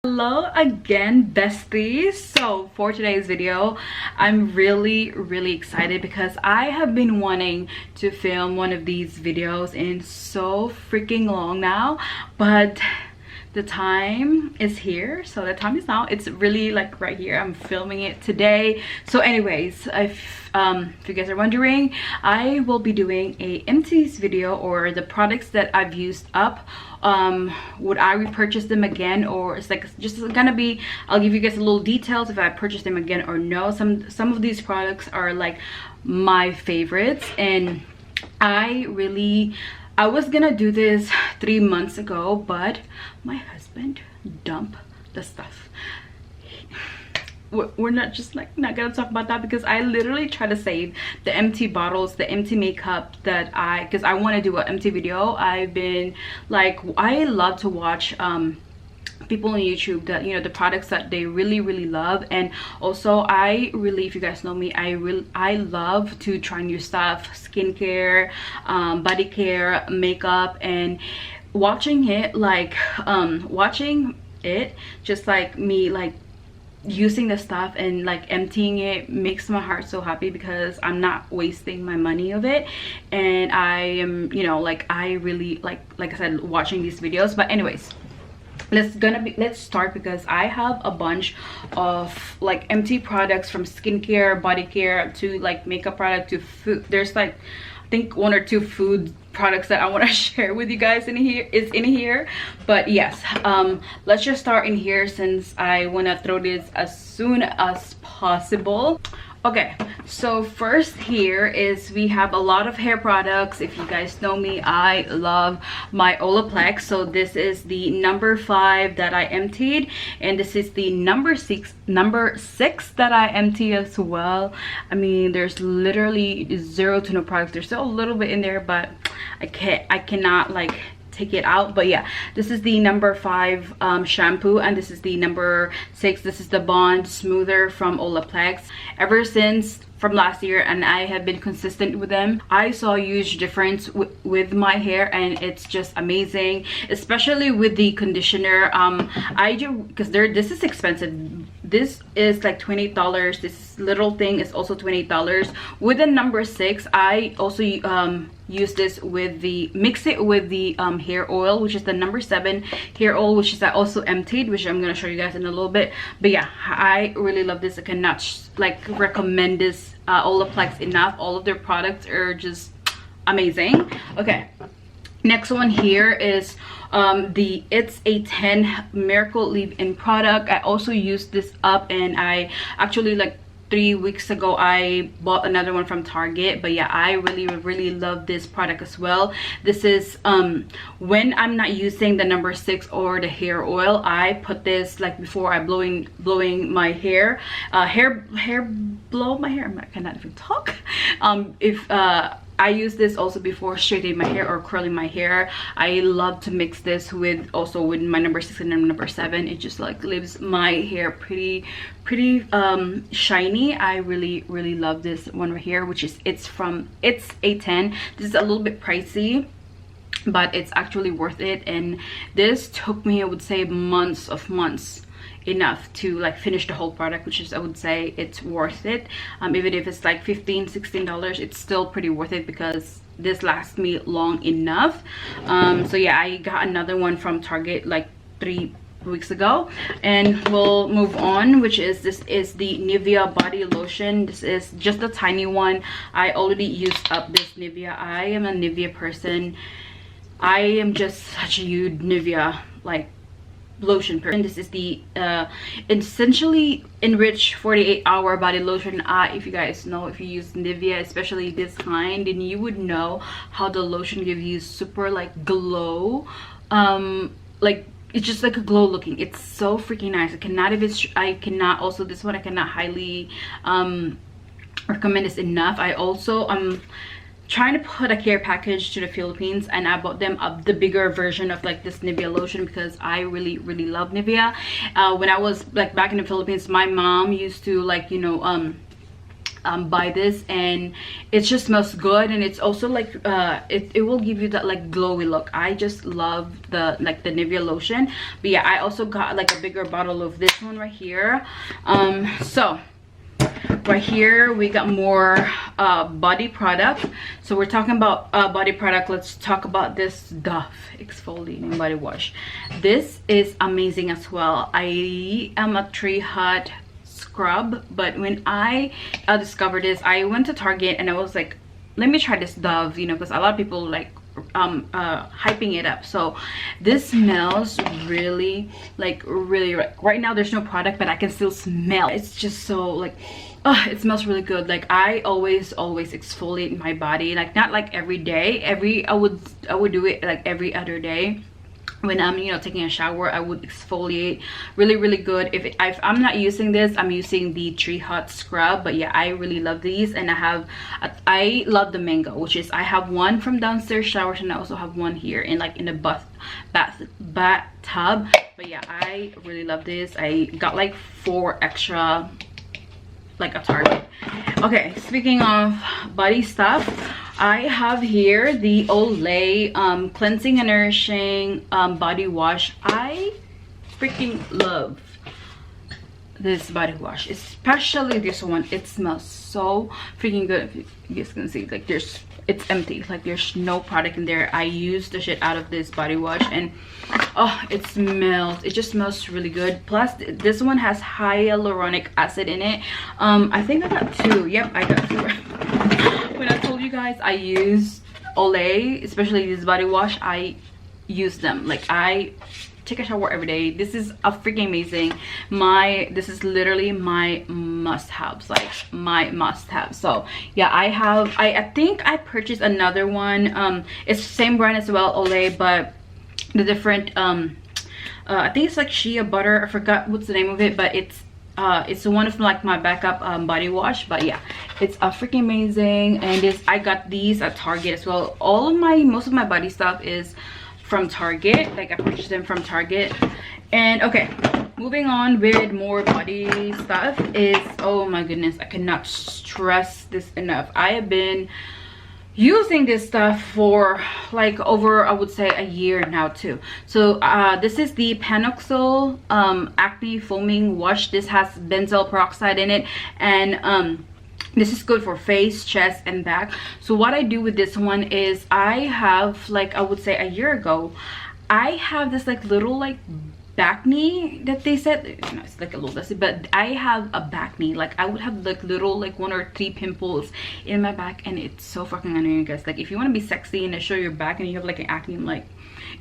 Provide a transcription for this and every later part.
Hello again, besties. So for today's video, I'm really excited because I have been wanting to film one of these videos in so freaking long now, but the time is here. So the time is now. It's really like right here. I'm filming it today. So anyways, if you guys are wondering, I will be doing a empties video, or the products that I've used up. Would I repurchase them again, or it's like just gonna be, I'll give you guys a little details if I purchase them again or no. Some of these products are like my favorites, and I was gonna do this 3 months ago, but my husband dumped the stuff. We're not gonna talk about that, because I literally try to save the empty bottles, the empty makeup that because I want to do an empty video. I've been like, I love to watch people on YouTube that, you know, the products that they really love. And also if you guys know me, I love to try new stuff, skincare, body care, makeup, and watching it just like me like using the stuff and like emptying it makes my heart so happy, because I'm not wasting my money of it. And I am, you know, like I really like I said, watching these videos. But anyways, let's start, because I have a bunch of like empty products, from skincare, body care, to like makeup product, to food. There's like I think 1 or 2 food products that I want to share with you guys in here. But yes, let's just start in here, since I want to throw this as soon as possible. Okay, so first here is, we have a lot of hair products. If you guys know me, I love my Olaplex. So this is the number 5 that I emptied, and this is the number 6 that I empty as well. I mean, there's literally 0 to no products. There's still a little bit in there, but I cannot like take it out. But yeah, this is the number 5 shampoo, and this is the number 6. This is the Bond Smoother from Olaplex. Ever since from last year, and I have been consistent with them, I saw a huge difference with my hair, and it's just amazing, especially with the conditioner. I do, because this is expensive. This is like $28. This little thing is also $28. With the number 6, I also use this with the, mix it with the hair oil, which is the number 7 hair oil, which is I also emptied, which I'm gonna show you guys in a little bit. But yeah, I really love this. I cannot like recommend this Olaplex enough. All of their products are just amazing. Okay, next one here is the It's a 10 Miracle Leave-In product. I also used this up, and I actually like 3 weeks ago I bought another one from Target. But yeah, I really love this product as well. This is when I'm not using the number 6 or the hair oil, I put this like before I blowing my hair, blow my hair. I cannot even talk. I use this also before straightening my hair or curling my hair. I love to mix this with my number 6 and number 7. It just like leaves my hair pretty shiny. I really love this one right here, which is It's a 10. This is a little bit pricey, but it's actually worth it. And this took me, I would say, months enough to like finish the whole product, which is, I would say, it's worth it. Even if it's like $15-16, it's still pretty worth it, because this lasts me long enough. So yeah, I got another one from Target like 3 weeks ago, and we'll move on, which is, this is the Nivea body lotion. This is just a tiny one. I already used up this Nivea. I am a Nivea person. I am just such a huge Nivea like lotion person. This is the essentially enriched 48-hour body lotion. If you guys know, if you use Nivea, especially this kind, then you would know how the lotion gives you super like glow. Like it's just like a glow looking. It's so freaking nice. Also this one I cannot highly recommend this enough. I also trying to put a care package to the Philippines, and I bought them the bigger version of like this Nivea lotion, because I really love Nivea. When I was like back in the Philippines, my mom used to like, you know, buy this, and it just smells good, and it's also like it will give you that like glowy look. I just love the Nivea lotion. But yeah, I also got like a bigger bottle of this one right here. So right here we got more body product. So we're talking about body product. Let's talk about this Duff exfoliating body wash. This is amazing as well. I am a tree hut scrub, but when I discovered this, I went to Target and I was like, let me try this Dove, you know, because a lot of people like hyping it up. So this smells really like right now there's no product, but I can still smell. It's just so like, oh, it smells really good. Like I always exfoliate my body, like not like every day. I would do it like every other day. When I'm, you know, taking a shower, I would exfoliate really good. If I'm not using this, I'm using the Tree Hut scrub. But yeah, I really love these, and I love the mango, which is I have one from downstairs showers, and I also have one here in like in the bathtub. But yeah, I really love this. I got like 4 extra, like a Target. Okay, speaking of body stuff, I have here the Olay cleansing and nourishing body wash. I freaking love this body wash, especially this one. It smells so freaking good. If you guys can see, like it's empty, like there's no product in there. I used the shit out of this body wash, and oh, it just smells really good. Plus this one has hyaluronic acid in it. I think I got 2. Yep, I got 2. When I told you guys I use Olay, especially this body wash, I use them. Like I take a shower every day. This is a freaking amazing. This is literally my must-haves, like my must-have. So yeah, I think I purchased another one. It's the same brand as well, Olay, but the different I think it's like shea butter. I forgot what's the name of it, but it's one of like my backup body wash. But yeah, it's a freaking amazing. And I got these at Target as well. Most of my body stuff is from Target. Like I purchased them from Target. And okay, moving on with more body stuff is, oh my goodness, I cannot stress this enough. I have been using this stuff for like over, I would say, a year now too. So this is the Panoxyl acne foaming wash. This has benzoyl peroxide in it, and this is good for face, chest, and back. So what I do with this one is I have, like, I would say a year ago, I have this like little like back knee that they said, you know, it's like a little dusty, but I have a back knee. Like I would have like little like 1 or 3 pimples in my back, and it's so fucking annoying, guys. Like if you want to be sexy and show your back and you have like an acne, I'm like,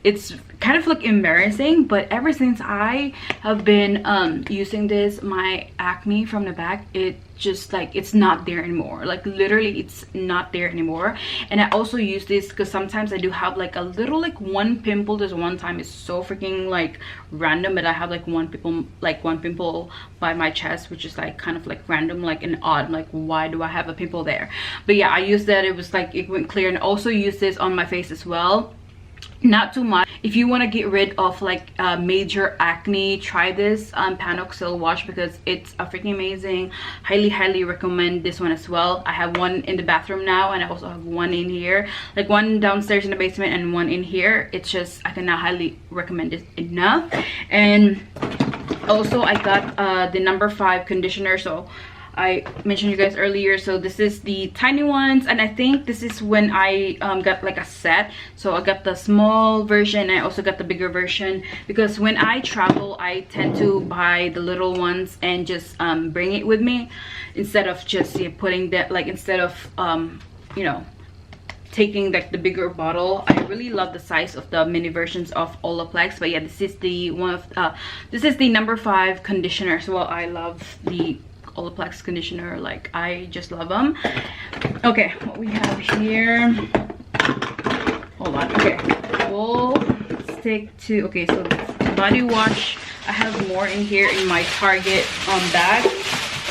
it's kind of like embarrassing. But ever since I have been using this, my acne from the back, it just like, it's not there anymore. Like literally it's not there anymore. And I also use this because sometimes I do have like a little like 1 pimple. There's one time, it's so freaking like random, but I have like one pimple by my chest, which is like kind of like random, like an odd, like why do I have a pimple there? But yeah, I used that. It was like, it went clear. And also use this on my face as well. Not too much. If you want to get rid of like major acne, try this Panoxyl wash, because it's a freaking amazing. Highly recommend this one as well. I have one in the bathroom now, and I also have one in here, like one downstairs in the basement and one in here. It's just, I cannot highly recommend it enough. And also I got the number 5 conditioner. So I mentioned you guys earlier, so this is the tiny ones, and I think this is when I got like a set. So I got the small version, I also got the bigger version, because when I travel I tend to buy the little ones and just bring it with me, instead of just putting that, like instead of you know, taking like the bigger bottle. I really love the size of the mini versions of Olaplex. But yeah, this is the this is the number 5 conditioner. So I love the Olaplex conditioner, like I just love them. Okay, what we have here, hold on. Okay, we'll stick to, okay, so body wash. I have more in here in my Target bag,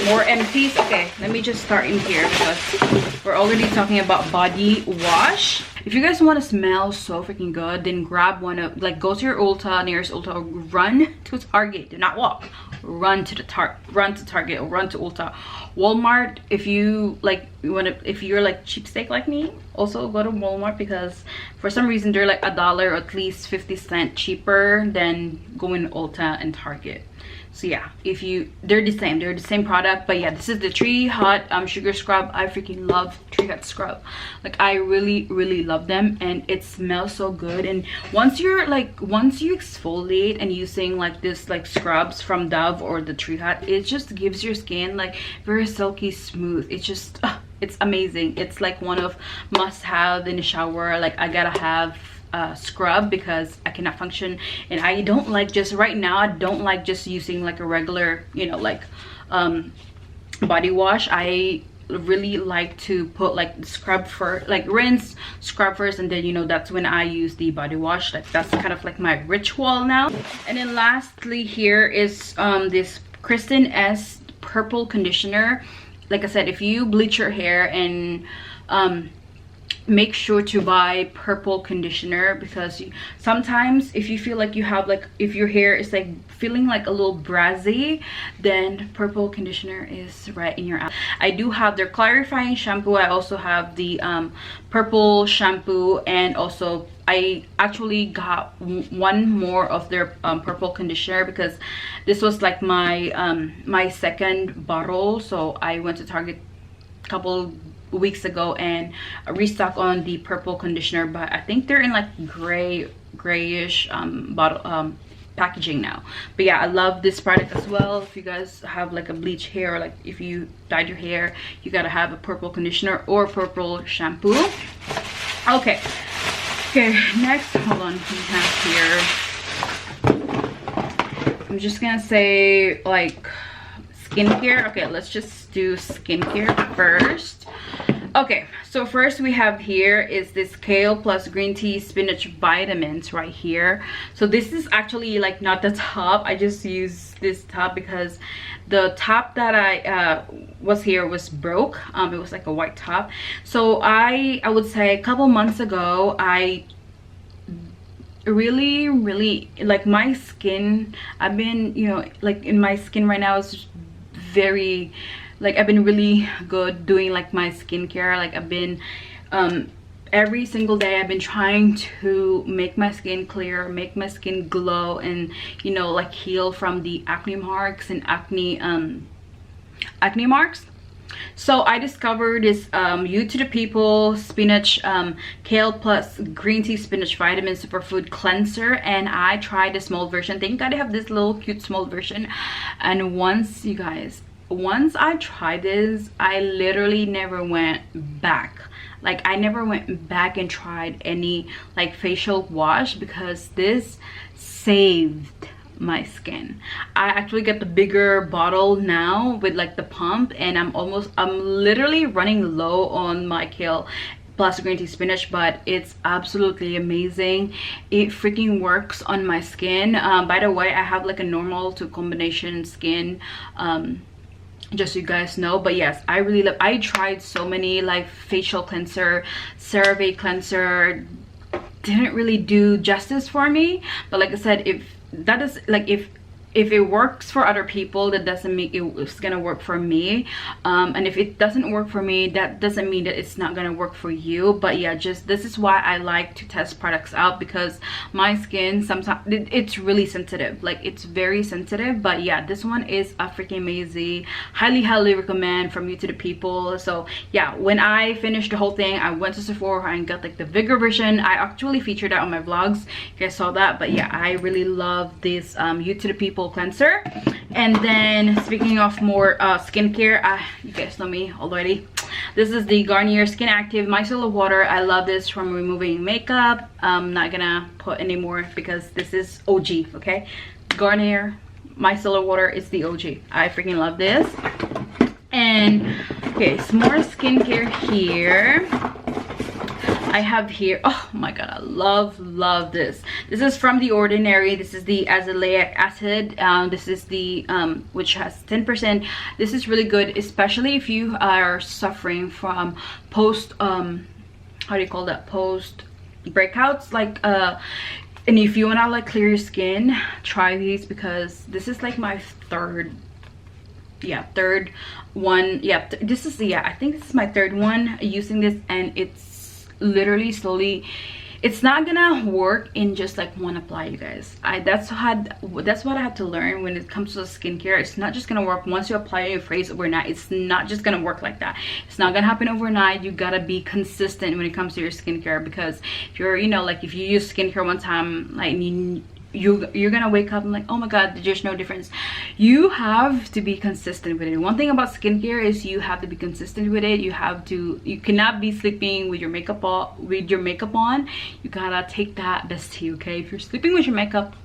more empties. Okay, let me just start in here because we're already talking about body wash. if you guys want to smell so freaking good, then grab one of, like, go to your Ulta, nearest Ulta, or run to Target. Do not walk, run to Target or run to Ulta. Walmart, if you like, if you're like cheapskate like me, also go to Walmart, because for some reason they're like $1 or at least 50 cents cheaper than going to Ulta and Target. So yeah, they're the same product. But yeah, this is the Tree Hut sugar scrub. I freaking love Tree Hut scrub. Like, I really love them, and it smells so good. And once you exfoliate and using like this like scrubs from Dove or the Tree Hut, it just gives your skin like very silky smooth. It's just it's amazing. It's like one of must have in the shower. Like, I gotta have scrub because I cannot function, and I don't like, just right now, I don't like just using like a regular, you know, like body wash. I really like to put like scrub first, like rinse, scrub first, and then, you know, that's when I use the body wash. Like, that's kind of like my ritual now. And then lastly here is this Kristen S purple conditioner. Like I said, if you bleach your hair, and make sure to buy purple conditioner, because sometimes if you feel like you have like, if your hair is like feeling like a little brassy, then purple conditioner is right in your alley. I do have their clarifying shampoo. I also have the purple shampoo, and also I actually got one more of their purple conditioner, because this was like my my second bottle. So I went to Target a couple weeks ago and restock on the purple conditioner, but I think they're in like grayish bottle packaging now. But yeah, I love this product as well. If you guys have like a bleached hair, or like if you dyed your hair, you gotta have a purple conditioner or purple shampoo. Okay, next, hold on, we have here, I'm just gonna say like skincare. Okay, let's just do skincare first. Okay, so first we have here is this Kale plus green tea spinach vitamins right here. So this is actually like not the top. I just used this top because the top that I was here was broke. It was like a white top. So I would say a couple months ago, I really like my skin. I've been, you know, like in my skin right now is very, like, I've been really good doing like my skincare. Like, I've been every single day I've been trying to make my skin clear, make my skin glow, and, you know, like heal from the acne marks and acne marks. So I discovered this You to the People spinach kale plus green tea spinach vitamin superfood cleanser, and I tried the small version. Thank God I have this little cute small version. And once, you guys, once I tried this, I literally never went back. Like, I never went back and tried any like facial wash, because this saved my skin. I actually get the bigger bottle now with like the pump, and I'm literally running low on my kale plus green tea spinach, but it's absolutely amazing. It freaking works on my skin. By the way, I have like a normal to combination skin, just so you guys know. But yes, I really love, I tried so many like facial cleanser, CeraVe cleanser, didn't really do justice for me. But like I said, if that is like, if it works for other people, that doesn't mean it's gonna work for me. And if it doesn't work for me, that doesn't mean that it's not gonna work for you. But yeah, just this is why I like to test products out, because my skin sometimes it's really sensitive. Like, it's very sensitive. But yeah, this one is a freaking amazing. Highly recommend from You to the People. So yeah, when I finished the whole thing, I went to Sephora and got like the bigger version. I actually featured that on my vlogs, you guys saw that. But yeah, I really love this You to the People cleanser. And then speaking of more skincare, you guys know me already, this is the Garnier Skin Active Micellar Water. I love this from removing makeup. I'm not gonna put any more because this is OG. Okay, Garnier Micellar Water is the OG. I freaking love this. And okay, some more skincare here. I have here, oh my god, I love this. This is from The Ordinary. This is the azelaic acid. This is the which has 10%. This is really good, especially if you are suffering from post how do you call that, post breakouts, like and if you want to like clear your skin, try these, because this is like my third one. Yeah, this is, yeah, I think this is my third one using this, and it's literally slowly, it's not gonna work in just like one apply, you guys. That's what I had to learn when it comes to skincare. It's not just gonna work once you apply your face overnight. It's not just gonna work like that. It's not gonna happen overnight. You gotta be consistent when it comes to your skincare, because if you're, you know, like if you use skincare one time, like you're gonna wake up and like, oh my god, there's no difference. You have to be consistent with it. One thing about skincare is you have to be consistent with it. You cannot be sleeping with your makeup on. You gotta take that bestie, okay? If you're sleeping with your makeup,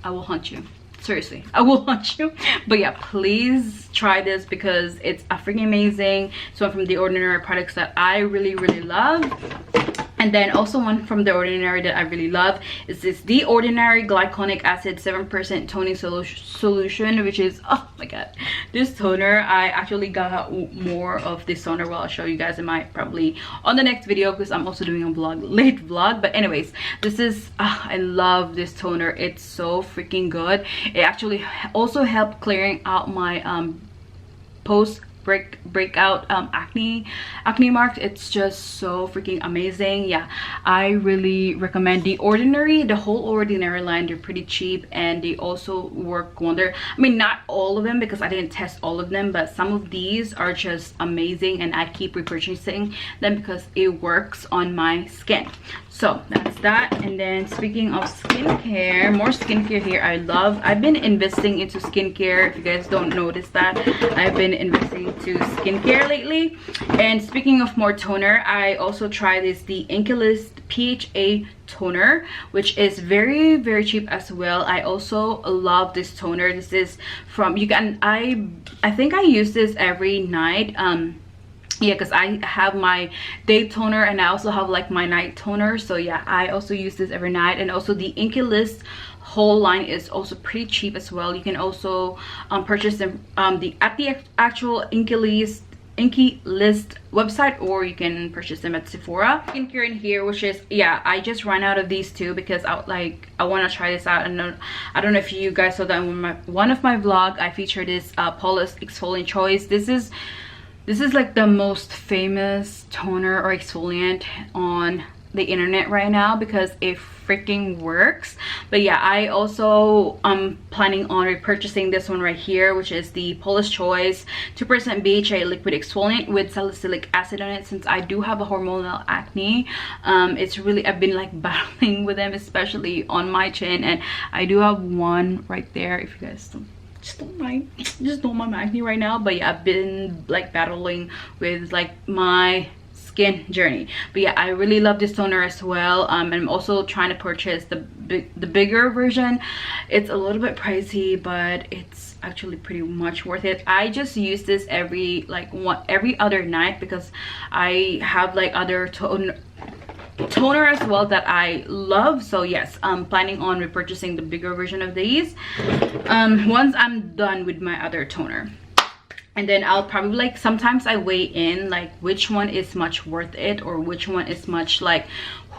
I will hunt you. Seriously, I will hunt you. But yeah, please try this, because it's a freaking amazing. It's one from The Ordinary products that I really love. And then also one from The Ordinary that I really love is this The Ordinary Glycolic Acid 7% toning solution, which is, oh my god, this toner. I actually got more of this toner. Well, I'll show you guys in my probably on the next video, because I'm also doing a late vlog. But anyways, this is I love this toner. It's so freaking good. It actually also helped clearing out my post breakout acne marks. It's just so freaking amazing. Yeah, I really recommend The Ordinary, the whole Ordinary line. They're pretty cheap, and they also work wonder. I mean, not all of them, because I didn't test all of them, but some of these are just amazing, and I keep repurchasing them because it works on my skin. So that's that. And then speaking of skincare, more skincare here. I've been investing into skincare. If you guys don't notice that, I've been investing into skincare lately. And speaking of more toner, I also tried the Inkless Pha Toner, which is very cheap as well. I also love this toner. This is from, I think I use this every night. Yeah, because I have my day toner and I also have like my night toner. So yeah, I also use this every night. And also the Inkless whole line is also pretty cheap as well. You can also purchase them at the actual Inkless website, or you can purchase them at Sephora. Skincare in here, which is, yeah, I just ran out of these two because I want to try this out. And I don't know if you guys saw that in one of my vlog. I featured this Paula's Exfoliant Choice. This is like the most famous toner or exfoliant on the internet right now, because it freaking works. But yeah, I also planning on repurchasing this one right here, which is the Paula's Choice 2% BHA liquid exfoliant with salicylic acid on it. Since I do have a hormonal acne, it's really, I've been like battling with them, especially on my chin, and I do have one right there. If you guys don't mind my acne right now. But yeah, I've been like battling with like my skin journey. But yeah, I really love this toner as well. I'm also trying to purchase the bigger version. It's a little bit pricey, but it's actually pretty much worth it. I just use this every other night, because I have like other toner as well that I love. So yes, I'm planning on repurchasing the bigger version of these once I'm done with my other toner. And then I'll probably like, sometimes I weigh in like which one is much worth it, or which one is much like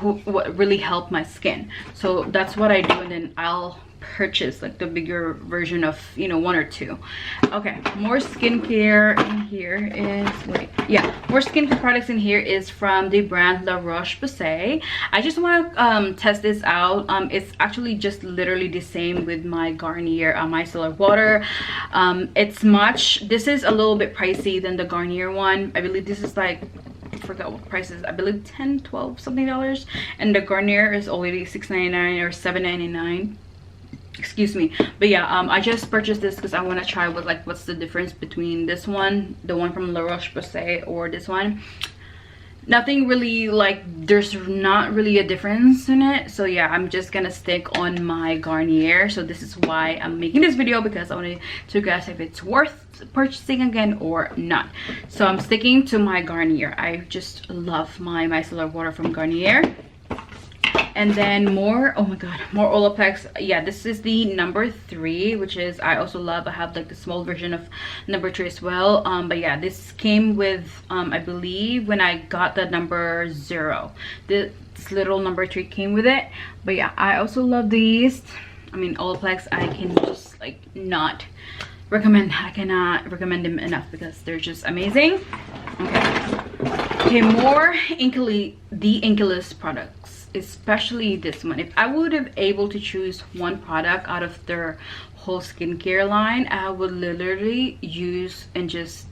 what really helped my skin. So that's what I do, and then I'll purchase like the bigger version of, you know, one or two. Okay, more skincare in here is, more skincare products in here is from the brand La Roche-Posay. I just want to test this out. It's actually just literally the same with my Garnier micellar water. This is a little bit pricey than the Garnier one. I believe this is like, I forgot what prices, I believe $10-12 something dollars, and the Garnier is already $6.99 or $7.99. Excuse me. But yeah, I just purchased this because I want to try what's the difference between this one, the one from La Roche-Posay, or this one. Nothing really, like, there's not really a difference in it. So yeah, I'm just gonna stick on my Garnier. So this is why I'm making this video, because I wanted to guess if it's worth purchasing again or not. So I'm sticking to my Garnier. I just love my micellar water from Garnier. And then more, oh my god, more Olaplex. Yeah, this is the number 3, which is I also love. I have like the small version of number 3 as well. But yeah, this came with I believe when I got the number 0, this little number 3 came with it. But yeah, I also love these. I mean, Olaplex, I can just like not recommend. I cannot recommend them enough because they're just amazing. Okay, more the Inkless products, especially this one. If I would have able to choose one product out of their whole skincare line, I would literally use and just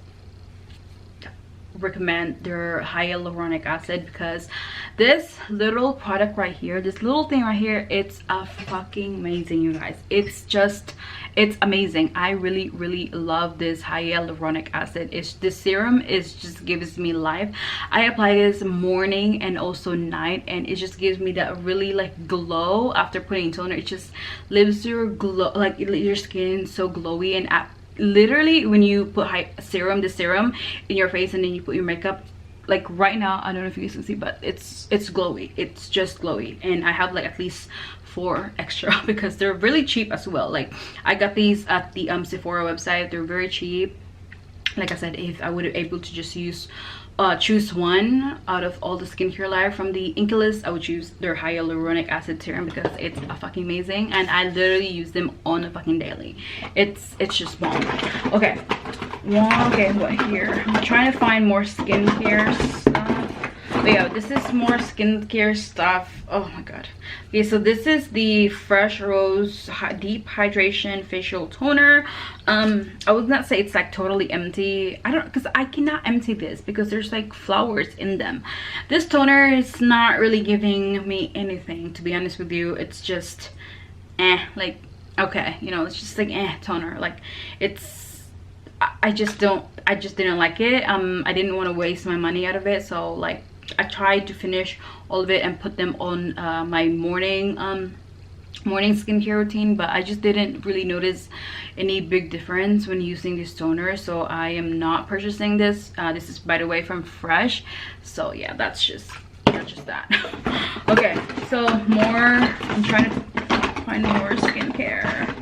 recommend their Hyaluronic Acid, because this little product right here, this little thing right here, it's a fucking amazing, you guys. It's amazing. I really love this Hyaluronic Acid. It's this serum is just gives me life. I apply this morning and also night, and it just gives me that really like glow after putting toner. It just leaves your glow, like your skin so glowy. And literally when you put the serum in your face and then you put your makeup, like right now, I don't know if you guys can see, but it's glowy. It's just glowy. And I have like at least 4 extra because they're really cheap as well. Like I got these at the Sephora website. They're very cheap. Like I said, if I would have able to just choose one out of all the skincare line from the Inkless, I would choose their Hyaluronic Acid serum because it's a fucking amazing, and I literally use them on a fucking daily. It's just bomb. Okay, what here? I'm trying to find more skincare stuff. But yeah, this is more skincare stuff. Oh my god. Okay, so this is the Fresh Rose Deep Hydration Facial Toner. I would not say it's like totally empty. I don't, because I cannot empty this because there's like flowers in them. This toner is not really giving me anything, to be honest with you. It's just like, okay, you know, it's just like toner. Like it's, I just didn't like it. I didn't want to waste my money out of it, so like I tried to finish all of it and put them on my morning skincare routine, but I just didn't really notice any big difference when using this toner, so I am not purchasing this. This is, by the way, from Fresh. So yeah, that's just that. Okay, so more, I'm trying to find more skincare.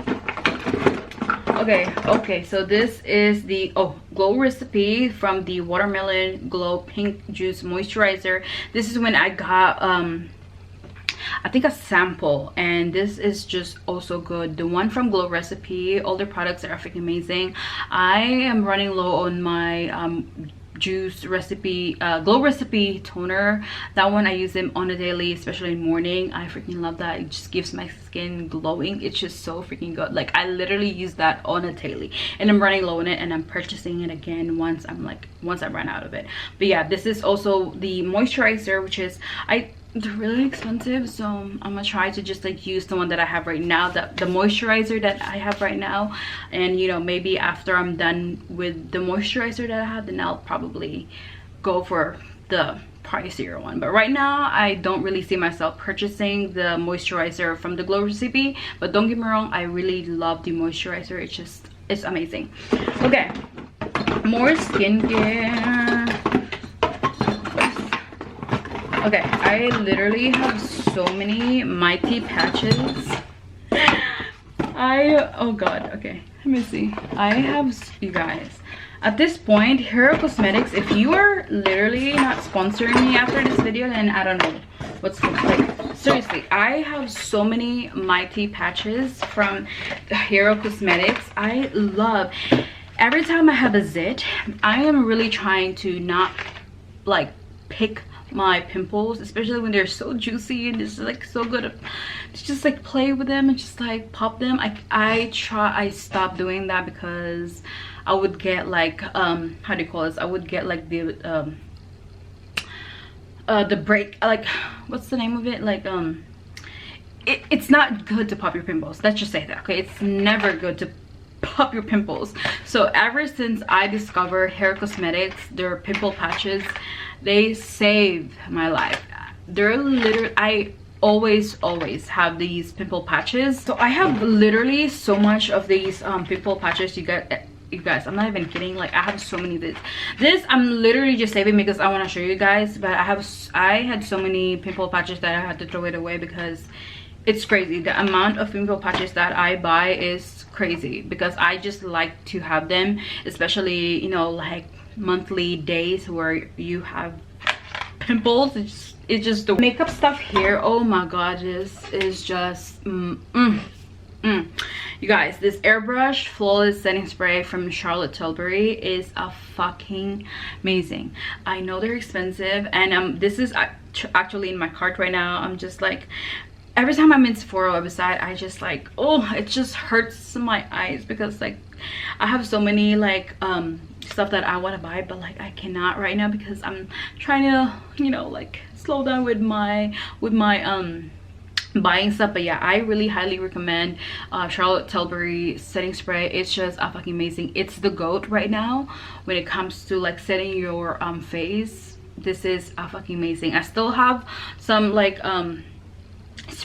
Okay, so this is the Glow recipe from the Watermelon Glow Pink Juice Moisturizer. This is when I got I think a sample, and this is just also good. The one from Glow recipe, all their products are freaking amazing. I am running low on my juice recipe, Glow recipe toner. That one I use them on a daily, especially in morning. I freaking love that. It just gives my skin glowing. It's just so freaking good. Like I literally use that on a daily, and I'm running low on it, and I'm purchasing it again once I run out of it. But yeah, this is also the moisturizer, which is they're really expensive, so I'm gonna try to just like use the one that I have right now, the moisturizer that I have right now. And you know, maybe after I'm done with the moisturizer that I have, then I'll probably go for the pricier one. But right now I don't really see myself purchasing the moisturizer from the Glow recipe, but don't get me wrong, I really love the moisturizer. It's amazing. Okay, more skincare. Okay, I literally have so many Mighty Patches. Oh god, okay, let me see. I have, you guys, at this point, Hero Cosmetics, if you are literally not sponsoring me after this video, then I don't know what's going on. Like, seriously, I have so many Mighty Patches from Hero Cosmetics. I love, every time I have a zit, I am really trying to not like pick my pimples, especially when they're so juicy and it's like so good to just like play with them and just like pop them. I stopped doing that because I would get like how do you call this, I would get like the break, like what's the name of it, like it's not good to pop your pimples. Let's just say that, okay? It's never good to pop your pimples. So ever since I discovered Hair Cosmetics, their Pimple Patches, they saved my life. They're literally, I always have these pimple patches. So I have literally so much of these pimple patches. You get you guys, I'm not even kidding. Like, I have so many of this I'm literally just saving because I want to show you guys. But I had so many pimple patches that I had to throw it away because it's crazy. The amount of pimple patches that I buy is crazy because I just like to have them, especially, you know, like monthly days where you have pimples. It's just the makeup stuff here. Oh my god, this is just you guys, this airbrush flawless setting spray from Charlotte Tilbury is a fucking amazing. I know they're expensive, and this is actually in my cart right now. I'm just like, every time I'm in Sephora website, I just like, oh, it just hurts my eyes because like I have so many like stuff that I want to buy, but like I cannot right now because I'm trying to, you know, like slow down with my buying stuff. But yeah, I really highly recommend Charlotte Tilbury setting spray. It's just fucking amazing. It's the GOAT right now when it comes to like setting your face. This is fucking amazing. I still have some like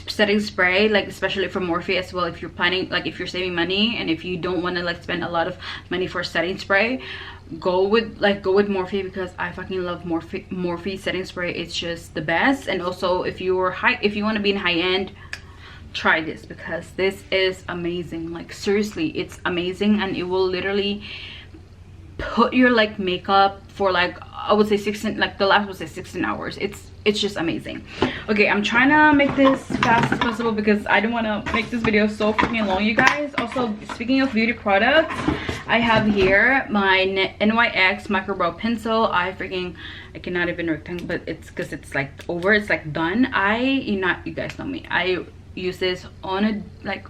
setting spray, like especially for Morphe as well. If you're planning, like if you're saving money and if you don't want to like spend a lot of money for setting spray, go with Morphe, because I fucking love Morphe setting spray. It's just the best. And also if you want to be in high end, try this because this is amazing. Like seriously, it's amazing, and it will literally put your like makeup for like, I would say 16, like the last would say 16 hours. It's just amazing. Okay, I'm trying to make this fast as possible because I don't want to make this video so freaking long, you guys. Also, speaking of beauty products, I have here my NYX micro brow pencil. I cannot even rectangle, but it's because it's like over, it's like done. You guys know me, I use this on a like,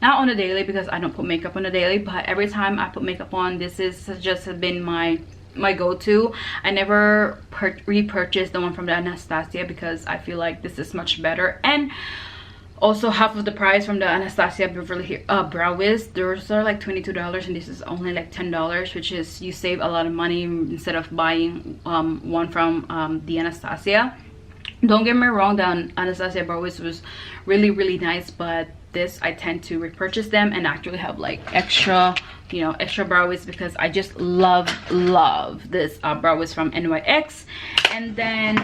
not on a daily because I don't put makeup on a daily, but every time I put makeup on, this is just has been my go-to. I never repurchased the one from the Anastasia because I feel like this is much better, and also half of the price from the Anastasia Beverly Brow Wiz. Those are like $22 and this is only like $10, which is, you save a lot of money instead of buying one from the Anastasia. Don't get me wrong, the Anastasia Brow Wiz was really nice, but this I tend to repurchase them and actually have like extra, you know, extra brow wiz because I just love this brow wiz from NYX. And then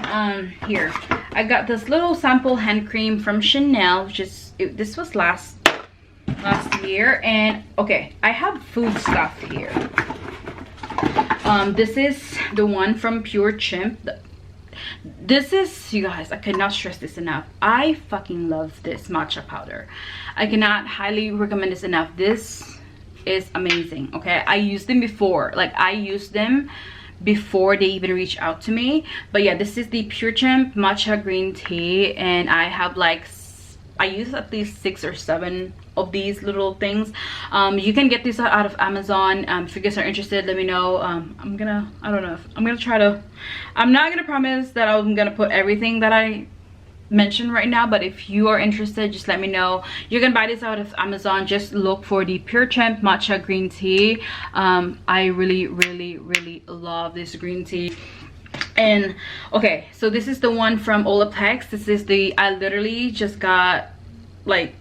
here I got this little sample hand cream from Chanel, which is this was last year. And okay, I have food stuff here. This is the one from Pure Chimp. This is, you guys, I cannot stress this enough. I fucking love this matcha powder. I cannot highly recommend this enough. This is amazing. Okay, I used them before, like I used them before they even reached out to me. But yeah, this is the Pure Chimp matcha green tea, and I have like, I use at least 6 or 7 of these little things. You can get these out of Amazon. If you guys are interested, let me know. I'm not gonna promise that I'm gonna put everything that I mentioned right now, but if you are interested, just let me know. You can buy this out of Amazon. Just look for the Pure Chimp matcha green tea. I really love this green tea. And okay, so this is the one from Olaplex. This is the, I literally just got, like,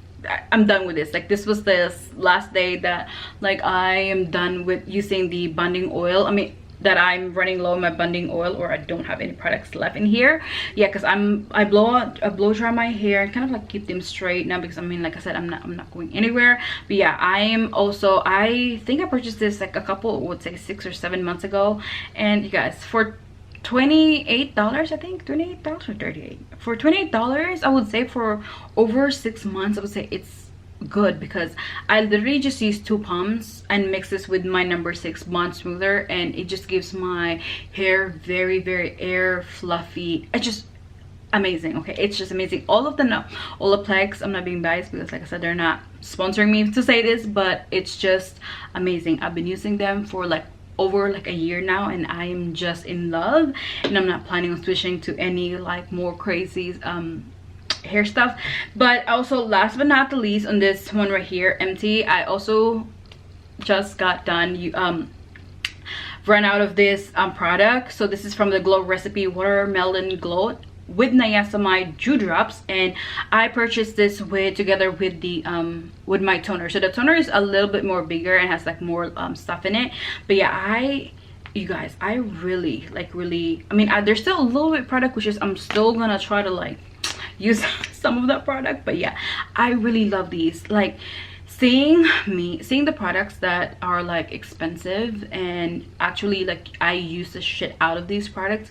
I'm done with this. Like, this was the last day that like I am done with using the bonding oil. I mean, that I'm running low on my bonding oil, or I don't have any products left in here. Yeah, because I blow dry my hair and kind of like keep them straight now, because I mean, like I said, I'm not going anywhere. But yeah, I think I purchased this like a couple, would say 6 or 7 months ago. And you guys, for $28, I think $28 or $38, for $28, I would say for over 6 months, I would say it's good, because I literally just use 2 pumps and mix this with my number 6 bond smoother, and it just gives my hair very air fluffy. It's just amazing. Okay, it's just amazing. All of the Olaplex, I'm not being biased because like I said, they're not sponsoring me to say this, but it's just amazing. I've been using them for like over like a year now, and I am just in love, and I'm not planning on switching to any like more crazy hair stuff. But also, last but not the least, on this one right here, Empty, I also just got done run out of this product. So this is from the Glow Recipe Watermelon Glow with niacinamide dewdrops, and I purchased this together with the with my toner. So the toner is a little bit more bigger and has like more stuff in it. But yeah, you guys, I really I mean, there's still a little bit product, which is I'm still gonna try to like use some of that product. But yeah, I really love these. Like seeing the products that are like expensive and actually like I use the shit out of these products,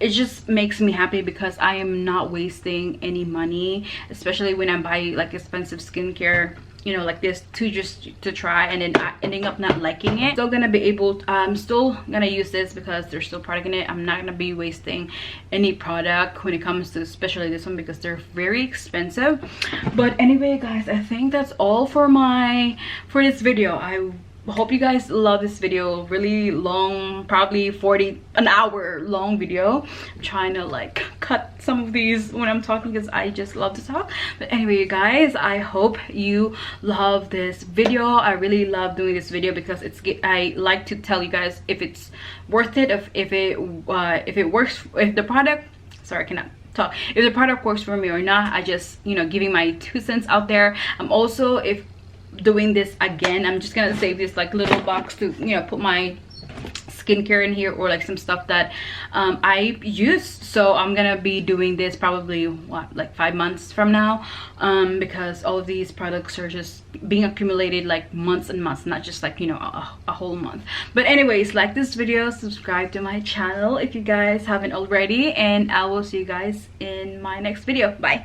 it just makes me happy because I am not wasting any money, especially when I buy like expensive skincare, you know, like this to try and then ending up not liking it. Still gonna be able I'm still gonna use this because there's still product in it. I'm not gonna be wasting any product when it comes to especially this one because they're very expensive. But anyway guys, I think that's all for this video. I hope you guys love this video. Really long, probably an hour long video. I'm trying to like cut some of these when I'm talking because I just love to talk. But anyway you guys, I hope you love this video. I really love doing this video because I like to tell you guys if it's worth it, if it works, if the product, sorry I cannot talk, if the product works for me or not. I just, you know, giving my 2 cents out there. I'm also doing this again. I'm just gonna save this like little box to, you know, put my skincare in here or like some stuff that I use. So I'm gonna be doing this probably like 5 months from now, because all of these products are just being accumulated like months and months, not just like, you know, a whole month. But anyways, like this video, subscribe to my channel if you guys haven't already, and I will see you guys in my next video. Bye.